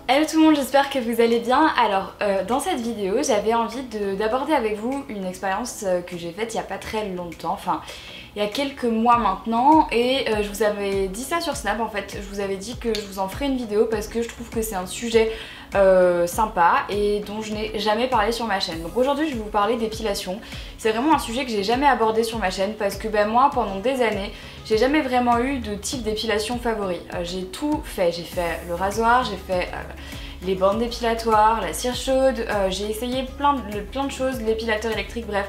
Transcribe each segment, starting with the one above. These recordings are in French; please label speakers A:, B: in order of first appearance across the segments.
A: Hello tout le monde, j'espère que vous allez bien. Alors dans cette vidéo j'avais envie d'aborder avec vous une expérience que j'ai faite il n'y a pas très longtemps, enfin il y a quelques mois maintenant, et je vous avais dit ça sur Snap en fait. Je vous avais dit que je vous en ferai une vidéo parce que je trouve que c'est un sujet sympa et dont je n'ai jamais parlé sur ma chaîne. Donc aujourd'hui je vais vous parler d'épilation. C'est vraiment un sujet que j'ai jamais abordé sur ma chaîne parce que moi pendant des années j'ai jamais vraiment eu de type d'épilation favori. J'ai tout fait, j'ai fait le rasoir, j'ai fait les bandes épilatoires, la cire chaude, j'ai essayé plein de choses, l'épilateur électrique, bref.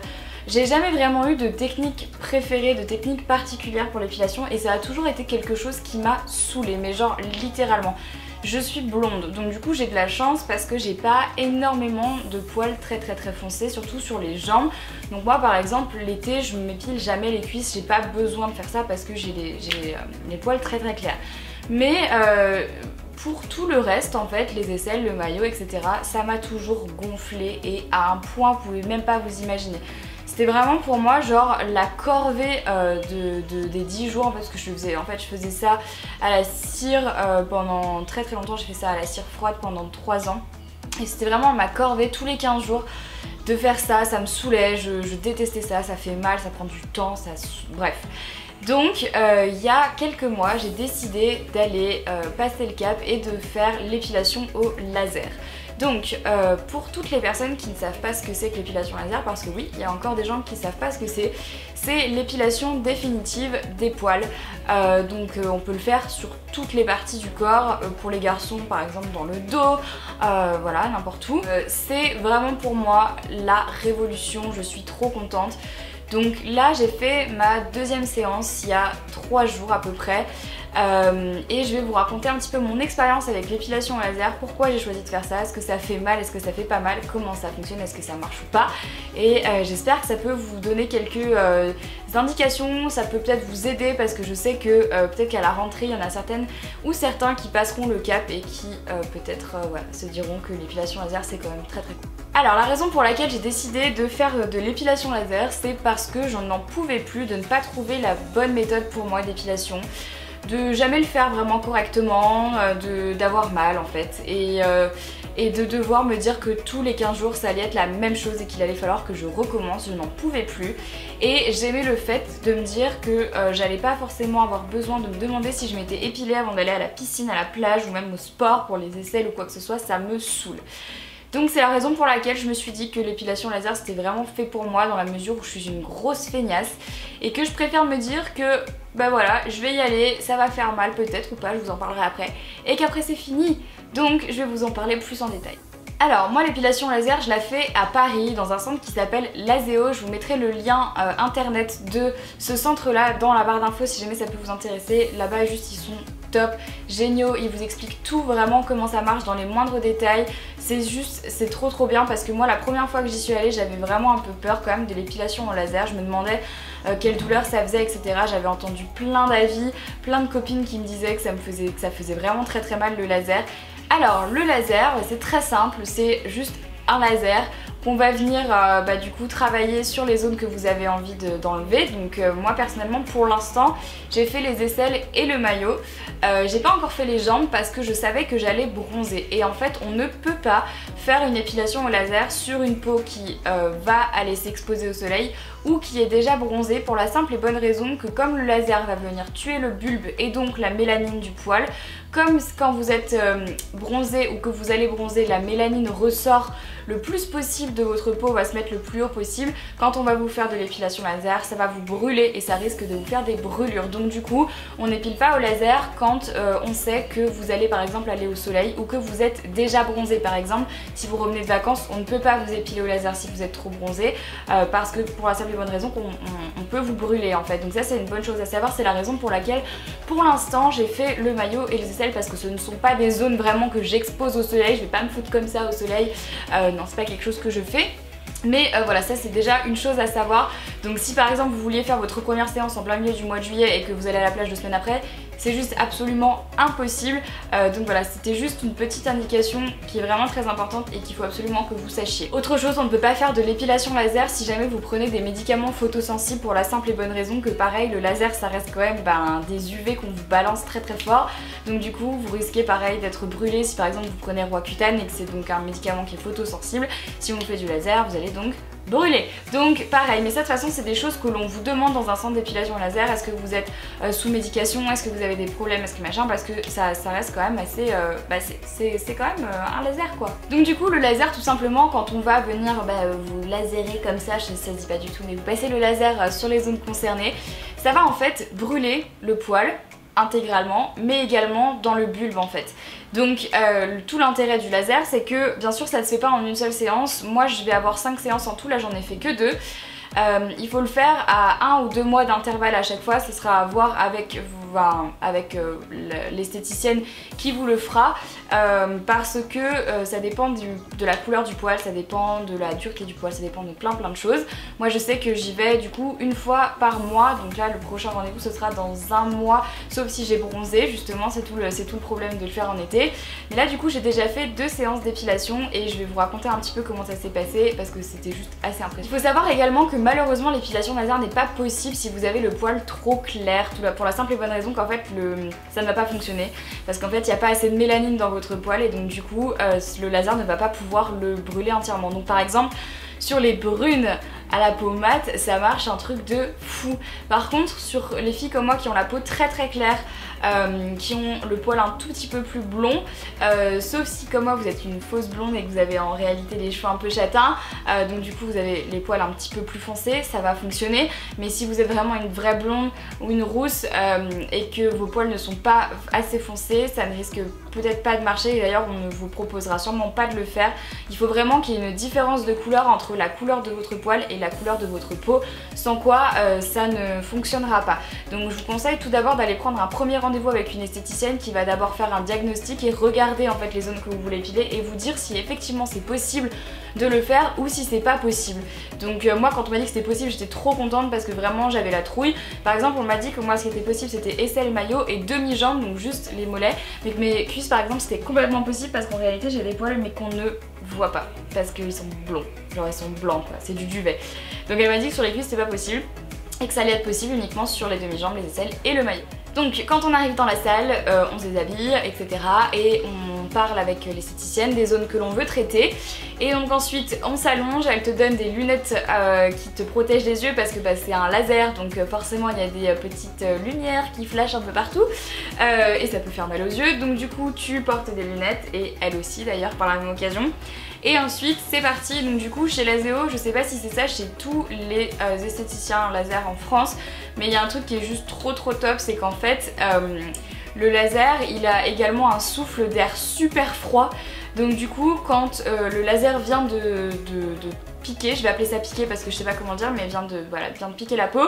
A: J'ai jamais vraiment eu de technique préférée, de technique particulière pour l'épilation, et ça a toujours été quelque chose qui m'a saoulée, mais genre littéralement. Je suis blonde, donc du coup j'ai de la chance parce que j'ai pas énormément de poils très foncés, surtout sur les jambes. Donc moi par exemple l'été je m'épile jamais les cuisses, j'ai pas besoin de faire ça parce que j'ai les poils très clairs. Mais pour tout le reste en fait, les aisselles, le maillot, etc., ça m'a toujours gonflé, et à un point vous pouvez même pas vous imaginer. C'était vraiment pour moi genre la corvée des 10 jours, parce que je faisais ça à la cire pendant très longtemps. J'ai fait ça à la cire froide pendant 3 ans, et c'était vraiment ma corvée tous les 15 jours de faire ça. Ça me saoulait, je détestais ça, ça fait mal, ça prend du temps, bref. Donc il y a quelques mois j'ai décidé d'aller passer le cap et de faire l'épilation au laser. Donc pour toutes les personnes qui ne savent pas ce que c'est que l'épilation laser, parce que oui, il y a encore des gens qui ne savent pas ce que c'est l'épilation définitive des poils. Donc on peut le faire sur toutes les parties du corps, pour les garçons par exemple dans le dos, voilà, n'importe où. C'est vraiment pour moi la révolution, je suis trop contente. Donc là j'ai fait ma deuxième séance il y a 3 jours à peu près, et je vais vous raconter un petit peu mon expérience avec l'épilation laser, pourquoi j'ai choisi de faire ça, est-ce que ça fait mal, est-ce que ça fait pas mal, comment ça fonctionne, est-ce que ça marche ou pas, et j'espère que ça peut vous donner quelques indications, ça peut peut-être vous aider, parce que je sais que peut-être qu'à la rentrée il y en a certaines ou certains qui passeront le cap et qui peut-être voilà, se diront que l'épilation laser c'est quand même très cool. Alors la raison pour laquelle j'ai décidé de faire de l'épilation laser, c'est parce que je n'en pouvais plus de ne pas trouver la bonne méthode pour moi d'épilation, de jamais le faire vraiment correctement, d'avoir mal en fait, et de devoir me dire que tous les 15 jours ça allait être la même chose et qu'il allait falloir que je recommence. Je n'en pouvais plus, et j'aimais le fait de me dire que j'allais pas forcément avoir besoin de me demander si je m'étais épilée avant d'aller à la piscine, à la plage ou même au sport pour les aisselles ou quoi que ce soit. Ça me saoule. Donc c'est la raison pour laquelle je me suis dit que l'épilation laser c'était vraiment fait pour moi, dans la mesure où je suis une grosse feignasse et que je préfère me dire que bah voilà, je vais y aller, ça va faire mal peut-être ou pas, je vous en parlerai après, et qu'après c'est fini. Donc je vais vous en parler plus en détail. Alors moi l'épilation laser je la fais à Paris dans un centre qui s'appelle Lazeo. Je vous mettrai le lien internet de ce centre là dans la barre d'infos si jamais ça peut vous intéresser. Là-bas juste ils sont top, géniaux, ils vous expliquent tout vraiment comment ça marche dans les moindres détails. C'est trop bien, parce que moi la première fois que j'y suis allée j'avais vraiment un peu peur quand même de l'épilation en laser. Je me demandais quelle douleur ça faisait, etc. J'avais entendu plein d'avis, plein de copines qui me disaient que ça faisait vraiment très mal le laser. Alors le laser c'est très simple, c'est juste un laser qu'on va venir du coup travailler sur les zones que vous avez envie d'enlever. Donc moi personnellement pour l'instant j'ai fait les aisselles et le maillot. J'ai pas encore fait les jambes parce que je savais que j'allais bronzer, et en fait on ne peut pas faire une épilation au laser sur une peau qui va aller s'exposer au soleil ou qui est déjà bronzée, pour la simple et bonne raison que comme le laser va venir tuer le bulbe et donc la mélanine du poil, comme quand vous êtes bronzé ou que vous allez bronzer, la mélanine ressort le plus possible de votre peau, va se mettre le plus haut possible. Quand on va vous faire de l'épilation laser, ça va vous brûler et ça risque de vous faire des brûlures. Donc du coup, on n'épile pas au laser quand on sait que vous allez par exemple aller au soleil ou que vous êtes déjà bronzé. Par exemple, si vous revenez de vacances, on ne peut pas vous épiler au laser si vous êtes trop bronzé, parce que pour la simple et bonne raison qu'on peut vous brûler en fait. Donc ça c'est une bonne chose à savoir, c'est la raison pour laquelle pour l'instant j'ai fait le maillot et les aisselles, parce que ce ne sont pas des zones vraiment que j'expose au soleil. Je vais pas me foutre comme ça au soleil, non c'est pas quelque chose que je fais. Mais voilà, ça c'est déjà une chose à savoir. Donc si par exemple vous vouliez faire votre première séance en plein milieu du mois de juillet et que vous allez à la plage 2 semaines après, c'est juste absolument impossible. Donc voilà, c'était juste une petite indication qui est vraiment très importante et qu'il faut absolument que vous sachiez. Autre chose, on ne peut pas faire de l'épilation laser si jamais vous prenez des médicaments photosensibles, pour la simple et bonne raison que pareil, le laser ça reste quand même des UV qu'on vous balance très fort. Donc du coup vous risquez pareil d'être brûlé si par exemple vous prenez Roaccutane et que c'est donc un médicament qui est photosensible. Si on fait du laser, vous allez donc brûler. Donc pareil, mais ça de toute façon c'est des choses que l'on vous demande dans un centre d'épilation laser. Est-ce que vous êtes sous médication, est-ce que vous avez des problèmes, est-ce que machin, parce que ça reste quand même assez c'est quand même un laser quoi. Donc du coup le laser, tout simplement, quand on va venir vous laserer comme ça, je sais ça se dit pas du tout, mais vous passez le laser sur les zones concernées, ça va en fait brûler le poil intégralement, mais également dans le bulbe en fait. Donc tout l'intérêt du laser, c'est que bien sûr ça ne se fait pas en une seule séance. Moi je vais avoir 5 séances en tout, là j'en ai fait que 2. Il faut le faire à 1 ou 2 mois d'intervalle à chaque fois. Ce sera à voir avec l'esthéticienne qui vous le fera, parce que ça dépend de la couleur du poil, ça dépend de la dureté du poil, ça dépend de plein de choses. Moi je sais que j'y vais du coup une fois par mois, donc là le prochain rendez-vous ce sera dans un mois, sauf si j'ai bronzé, justement c'est tout le problème de le faire en été. Mais là du coup j'ai déjà fait 2 séances d'épilation et je vais vous raconter un petit peu comment ça s'est passé parce que c'était juste assez impressionnant. Il faut savoir également que malheureusement l'épilation laser n'est pas possible si vous avez le poil trop clair, pour la simple et bonne raison qu'en fait ça ne va pas fonctionner, parce qu'en fait il n'y a pas assez de mélanine dans votre poil et donc du coup le laser ne va pas pouvoir le brûler entièrement. Donc par exemple sur les brunes à la peau mate, ça marche un truc de fou. Par contre sur les filles comme moi qui ont la peau très claire, qui ont le poil un tout petit peu plus blond, sauf si comme moi vous êtes une fausse blonde et que vous avez en réalité les cheveux un peu châtains, donc du coup vous avez les poils un petit peu plus foncés, ça va fonctionner. Mais si vous êtes vraiment une vraie blonde ou une rousse et que vos poils ne sont pas assez foncés, ça ne risque peut-être pas de marcher, et d'ailleurs on ne vous proposera sûrement pas de le faire. Il faut vraiment qu'il y ait une différence de couleur entre la couleur de votre poil et la couleur de votre peau, sans quoi ça ne fonctionnera pas. Donc je vous conseille tout d'abord d'aller prendre un premier rendez-vous avec une esthéticienne qui va d'abord faire un diagnostic et regarder en fait les zones que vous voulez épiler et vous dire si effectivement c'est possible de le faire ou si c'est pas possible. Donc moi quand on m'a dit que c'était possible, j'étais trop contente parce que vraiment j'avais la trouille. Par exemple on m'a dit que moi ce qui était possible c'était aisselle, maillot et demi-jambe, donc juste les mollets, mais que mes cuisses par exemple c'était complètement possible parce qu'en réalité j'ai des poils mais qu'on ne voit pas parce qu'ils sont blonds, genre ils sont blancs quoi, c'est du duvet. Donc elle m'a dit que sur les cuisses c'était pas possible et que ça allait être possible uniquement sur les demi-jambes, les aisselles et le maillot. Donc quand on arrive dans la salle, on se déshabille, etc. et on parle avec l'esthéticienne des zones que l'on veut traiter. Et donc ensuite on s'allonge, elle te donne des lunettes qui te protègent les yeux parce que c'est un laser, donc forcément il y a des petites lumières qui flashent un peu partout et ça peut faire mal aux yeux. Donc du coup tu portes des lunettes et elle aussi d'ailleurs par la même occasion. Et ensuite c'est parti, donc du coup chez Laséo, je sais pas si c'est ça chez tous les esthéticiens laser en France, mais il y a un truc qui est juste trop top, c'est qu'en fait le laser il a également un souffle d'air super froid. Donc du coup quand le laser vient de piquer, je vais appeler ça piquer parce que je sais pas comment dire, mais vient de piquer la peau,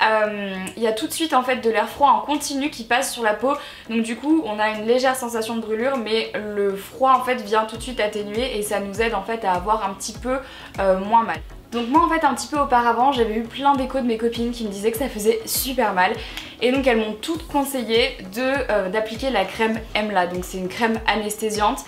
A: il y a tout de suite en fait de l'air froid en continu qui passe sur la peau, donc du coup on a une légère sensation de brûlure, mais le froid en fait vient tout de suite atténuer et ça nous aide en fait à avoir un petit peu moins mal. Donc moi en fait un petit peu auparavant j'avais eu plein d'échos de mes copines qui me disaient que ça faisait super mal et donc elles m'ont toutes conseillé d'appliquer la crème Emla, donc c'est une crème anesthésiante.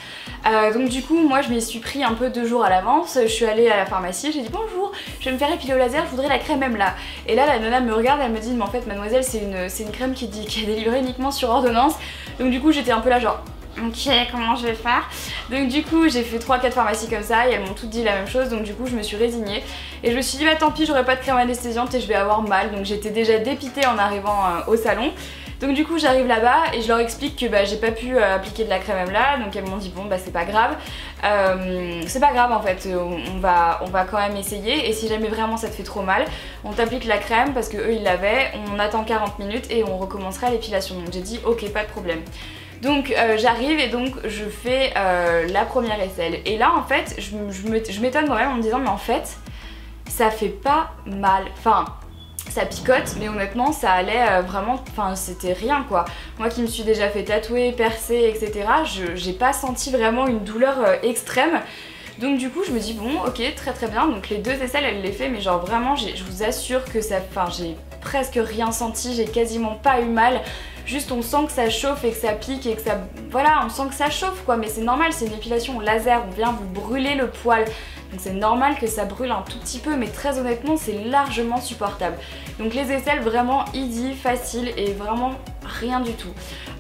A: Donc du coup moi je m'y suis pris un peu 2 jours à l'avance, je suis allée à la pharmacie, j'ai dit bonjour, je vais me faire épiler au laser, je voudrais la crème Emla. Et là la nana me regarde, elle me dit mais en fait mademoiselle c'est une crème qui est délivrée uniquement sur ordonnance. Donc du coup j'étais un peu là genre ok, comment je vais faire? Donc du coup j'ai fait 3-4 pharmacies comme ça et elles m'ont toutes dit la même chose, donc du coup je me suis résignée et je me suis dit bah tant pis, j'aurai pas de crème anesthésiante et je vais avoir mal, donc j'étais déjà dépitée en arrivant au salon. Donc du coup j'arrive là-bas et je leur explique que j'ai pas pu appliquer de la crème Emla, donc elles m'ont dit bon bah c'est pas grave en fait, on va quand même essayer et si jamais vraiment ça te fait trop mal, on t'applique la crème parce que eux ils l'avaient, on attend 40 minutes et on recommencera l'épilation. Donc j'ai dit ok, pas de problème. Donc j'arrive et donc je fais la première aisselle et là en fait je m'étonne quand même en me disant mais en fait ça fait pas mal, enfin ça picote mais honnêtement ça allait vraiment, enfin c'était rien quoi. Moi qui me suis déjà fait tatouer, percer etc, j'ai pas senti vraiment une douleur extrême. Donc du coup je me dis bon ok très bien, donc les 2 aisselles elle les fait mais genre vraiment je vous assure que ça, enfin j'ai presque rien senti, j'ai quasiment pas eu mal. juste on sent que ça chauffe et que ça pique et que ça... Voilà, on sent que ça chauffe quoi, mais c'est normal, c'est une épilation laser, on vient vous brûler le poil. Donc c'est normal que ça brûle un tout petit peu, mais très honnêtement c'est largement supportable. Donc les aisselles vraiment easy, facile et vraiment rien du tout.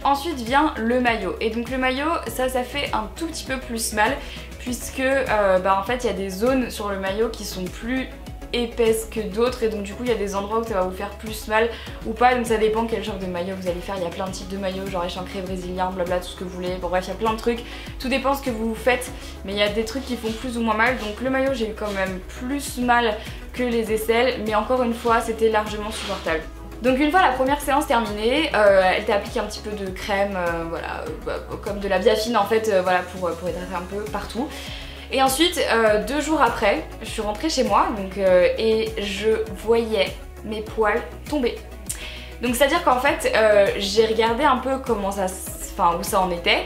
A: Ensuite vient le maillot, et donc le maillot ça fait un tout petit peu plus mal, puisque en fait il y a des zones sur le maillot qui sont plus épaisses que d'autres, et donc du coup il y a des endroits où ça va vous faire plus mal ou pas, donc ça dépend quel genre de maillot vous allez faire. Il y a plein de types de maillots, genre échancré, brésilien, blabla, tout ce que vous voulez, bon bref il y a plein de trucs, tout dépend ce que vous faites, mais il y a des trucs qui font plus ou moins mal. Donc le maillot j'ai eu quand même plus mal que les aisselles, mais encore une fois c'était largement supportable. Donc une fois la première séance terminée, elle t'a appliqué un petit peu de crème, comme de la biafine en fait, voilà, pour hydrater un peu partout. Et ensuite, 2 jours après, je suis rentrée chez moi et je voyais mes poils tomber. Donc c'est à dire qu'en fait, j'ai regardé un peu comment ça, où ça en était,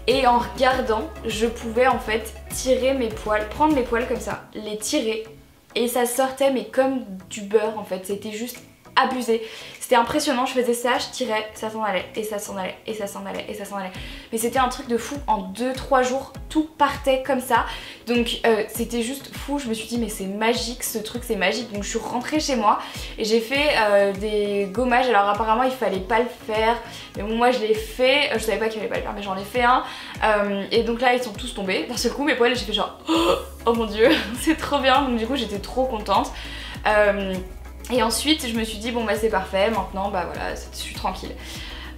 A: et en regardant, je pouvais en fait tirer mes poils, prendre mes poils comme ça, les tirer, et ça sortait mais comme du beurre en fait, c'était juste abusé. C'était impressionnant, je faisais ça, je tirais, ça s'en allait, et ça s'en allait, et ça s'en allait, et ça s'en allait. Mais c'était un truc de fou, en 2-3 jours, tout partait comme ça. Donc c'était juste fou, je me suis dit mais c'est magique, ce truc c'est magique. Donc je suis rentrée chez moi et j'ai fait des gommages. Alors apparemment il fallait pas le faire, mais bon, moi je l'ai fait, je savais pas qu'il fallait pas le faire mais j'en ai fait un. Et donc là ils sont tous tombés, d'un seul coup mes poils j'ai fait genre oh mon dieu, c'est trop bien. Donc du coup j'étais trop contente. Et ensuite je me suis dit bon bah c'est parfait, maintenant bah voilà, je suis tranquille.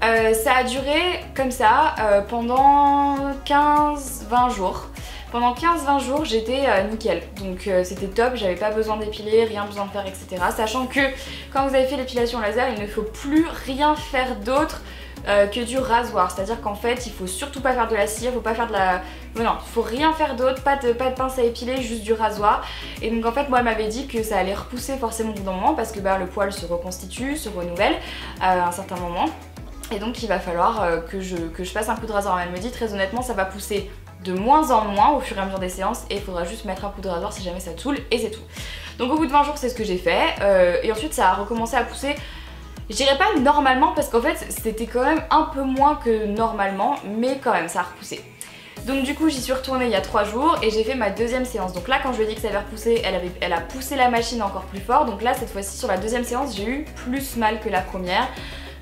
A: Ça a duré comme ça pendant 15-20 jours. Pendant 15-20 jours j'étais nickel, donc c'était top, j'avais pas besoin d'épiler, rien besoin de faire, etc. Sachant que quand vous avez fait l'épilation laser, il ne faut plus rien faire d'autre que du rasoir. C'est-à-dire qu'en fait il faut surtout pas faire de la cire, faut pas faire de la... Non, il faut rien faire d'autre, pas de pince à épiler, juste du rasoir. Et donc en fait moi elle m'avait dit que ça allait repousser forcément au bout d'un moment parce que le poil se reconstitue, se renouvelle à un certain moment. Et donc il va falloir que je fasse un coup de rasoir. Elle me dit très honnêtement ça va pousser de moins en moins au fur et à mesure des séances et il faudra juste mettre un coup de rasoir si jamais ça toule et c'est tout. Donc au bout de 20 jours c'est ce que j'ai fait et ensuite ça a recommencé à pousser. Je dirais pas normalement parce qu'en fait c'était quand même un peu moins que normalement, mais quand même ça a repoussé. Donc du coup j'y suis retournée il y a 3 jours et j'ai fait ma deuxième séance. Donc là quand je lui ai dit que ça avait repoussé, elle a poussé la machine encore plus fort. Donc là cette fois-ci sur la deuxième séance j'ai eu plus mal que la première.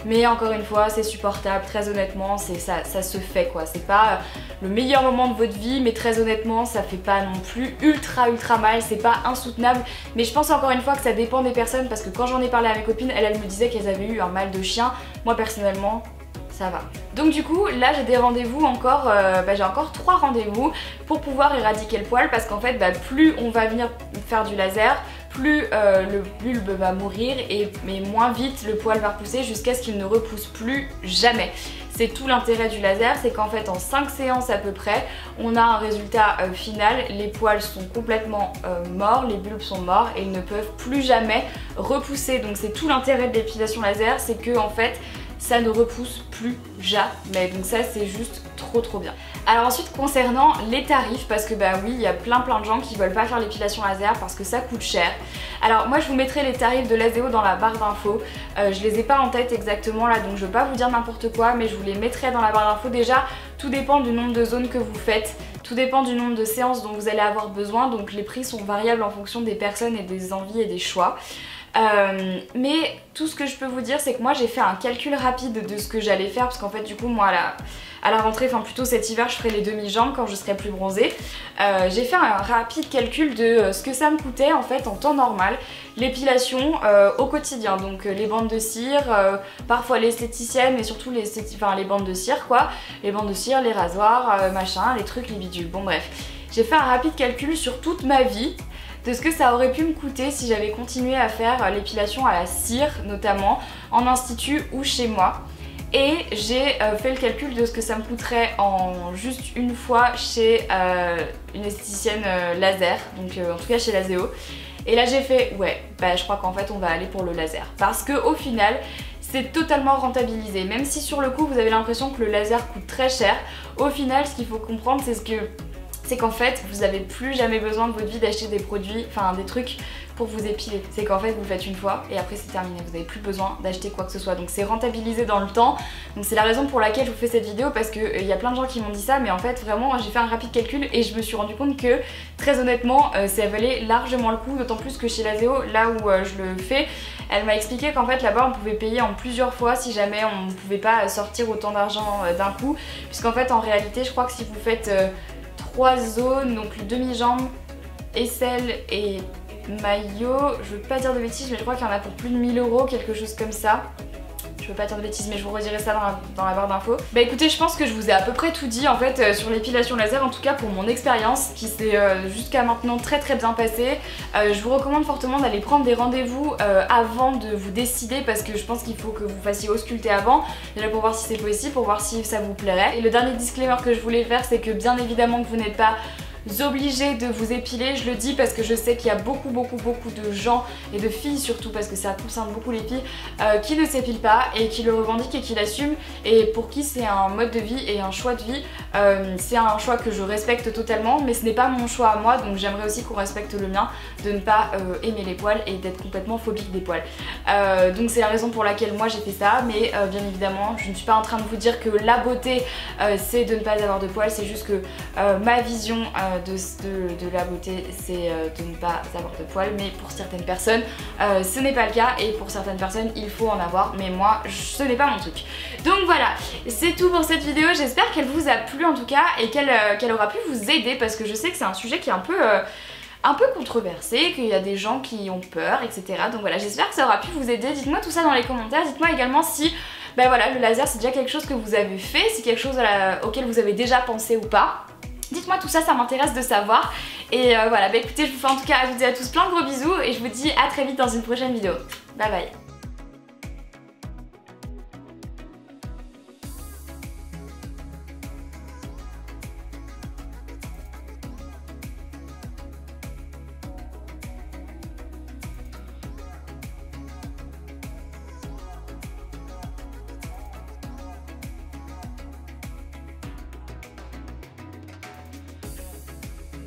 A: Mais encore une fois c'est supportable, très honnêtement ça se fait quoi. C'est pas le meilleur moment de votre vie mais très honnêtement ça fait pas non plus ultra mal, c'est pas insoutenable. Mais je pense encore une fois que ça dépend des personnes parce que quand j'en ai parlé à mes copines, elles me disaient qu'elles avaient eu un mal de chien. Moi personnellement ça va. Donc du coup là j'ai des rendez-vous encore, j'ai encore 3 rendez-vous pour pouvoir éradiquer le poil parce qu'en fait plus on va venir faire du laser, plus le bulbe va mourir mais moins vite le poil va repousser jusqu'à ce qu'il ne repousse plus jamais. C'est tout l'intérêt du laser, c'est qu'en fait en 5 séances à peu près, on a un résultat final, les poils sont complètement morts, les bulbes sont morts et ils ne peuvent plus jamais repousser. Donc c'est tout l'intérêt de l'épilation laser, c'est que en fait ça ne repousse plus jamais. Donc ça c'est juste trop bien. Alors ensuite concernant les tarifs, parce que oui il y a plein de gens qui veulent pas faire l'épilation laser parce que ça coûte cher. Alors moi je vous mettrai les tarifs de l'Azéo dans la barre d'infos, je les ai pas en tête exactement là donc je vais pas vous dire n'importe quoi mais je vous les mettrai dans la barre d'infos. Déjà tout dépend du nombre de zones que vous faites, tout dépend du nombre de séances dont vous allez avoir besoin, donc les prix sont variables en fonction des personnes et des envies et des choix. Mais tout ce que je peux vous dire c'est que moi j'ai fait un calcul rapide de ce que j'allais faire parce qu'en fait du coup moi à la rentrée, enfin plutôt cet hiver je ferai les demi-jambes quand je serai plus bronzée. J'ai fait un rapide calcul de ce que ça me coûtait en fait en temps normal l'épilation au quotidien, donc les bandes de cire, parfois l'esthéticienne et surtout les bandes de cire quoi, les bandes de cire, les rasoirs, machin, les trucs, les bidules, bon bref. J'ai fait un rapide calcul sur toute ma vie de ce que ça aurait pu me coûter si j'avais continué à faire l'épilation à la cire notamment en institut ou chez moi. Et j'ai fait le calcul de ce que ça me coûterait en juste une fois chez une esthéticienne laser, donc en tout cas chez l'Azéo. Et là j'ai fait ouais, je crois qu'en fait on va aller pour le laser parce que au final c'est totalement rentabilisé. Même si sur le coup vous avez l'impression que le laser coûte très cher, au final ce qu'il faut comprendre c'est c'est qu'en fait vous avez plus jamais besoin de votre vie d'acheter des produits, enfin des trucs pour vous épiler. C'est qu'en fait vous le faites une fois et après c'est terminé, vous n'avez plus besoin d'acheter quoi que ce soit. Donc c'est rentabilisé dans le temps. Donc c'est la raison pour laquelle je vous fais cette vidéo, parce que il y a plein de gens qui m'ont dit ça, mais en fait vraiment j'ai fait un rapide calcul et je me suis rendu compte que très honnêtement ça valait largement le coup, d'autant plus que chez Lazeo, là où je le fais, elle m'a expliqué qu'en fait là-bas on pouvait payer en plusieurs fois si jamais on ne pouvait pas sortir autant d'argent d'un coup, puisqu'en fait en réalité je crois que si vous faites 3 zones, donc le demi-jambe, aisselle et maillot, je veux pas dire de bêtises mais je crois qu'il y en a pour plus de 1000 €, quelque chose comme ça. Je veux pas dire de bêtises mais je vous redirai ça dans la barre d'infos. Bah écoutez, je pense que je vous ai à peu près tout dit en fait sur l'épilation laser, en tout cas pour mon expérience qui s'est jusqu'à maintenant très bien passée. Je vous recommande fortement d'aller prendre des rendez-vous avant de vous décider, parce que je pense qu'il faut que vous fassiez ausculter avant, déjà pour voir si c'est possible, pour voir si ça vous plairait. Et le dernier disclaimer que je voulais faire, c'est que bien évidemment que vous n'êtes pas obligés de vous épiler, je le dis parce que je sais qu'il y a beaucoup de gens et de filles surtout, parce que ça concerne beaucoup les filles qui ne s'épilent pas et qui le revendiquent et qui l'assument, et pour qui c'est un mode de vie et un choix de vie. C'est un choix que je respecte totalement, mais ce n'est pas mon choix à moi, donc j'aimerais aussi qu'on respecte le mien, de ne pas aimer les poils et d'être complètement phobique des poils. Donc c'est la raison pour laquelle moi j'ai fait ça, mais bien évidemment je ne suis pas en train de vous dire que la beauté c'est de ne pas avoir de poils, c'est juste que ma vision de la beauté c'est de ne pas avoir de poils, mais pour certaines personnes ce n'est pas le cas, et pour certaines personnes il faut en avoir, mais moi ce n'est pas mon truc. Donc voilà, c'est tout pour cette vidéo, j'espère qu'elle vous a plu en tout cas, et qu'elle aura pu vous aider, parce que je sais que c'est un sujet qui est un peu controversé, qu'il y a des gens qui ont peur, etc. Donc voilà, j'espère que ça aura pu vous aider. Dites-moi tout ça dans les commentaires, dites-moi également si ben voilà, le laser c'est déjà quelque chose que vous avez fait, si quelque chose auquel vous avez déjà pensé ou pas. Dites-moi tout ça, ça m'intéresse de savoir. Et voilà, bah écoutez, je vous fais en tout cas à toutes et à tous plein de gros bisous, et je vous dis à très vite dans une prochaine vidéo. Bye bye.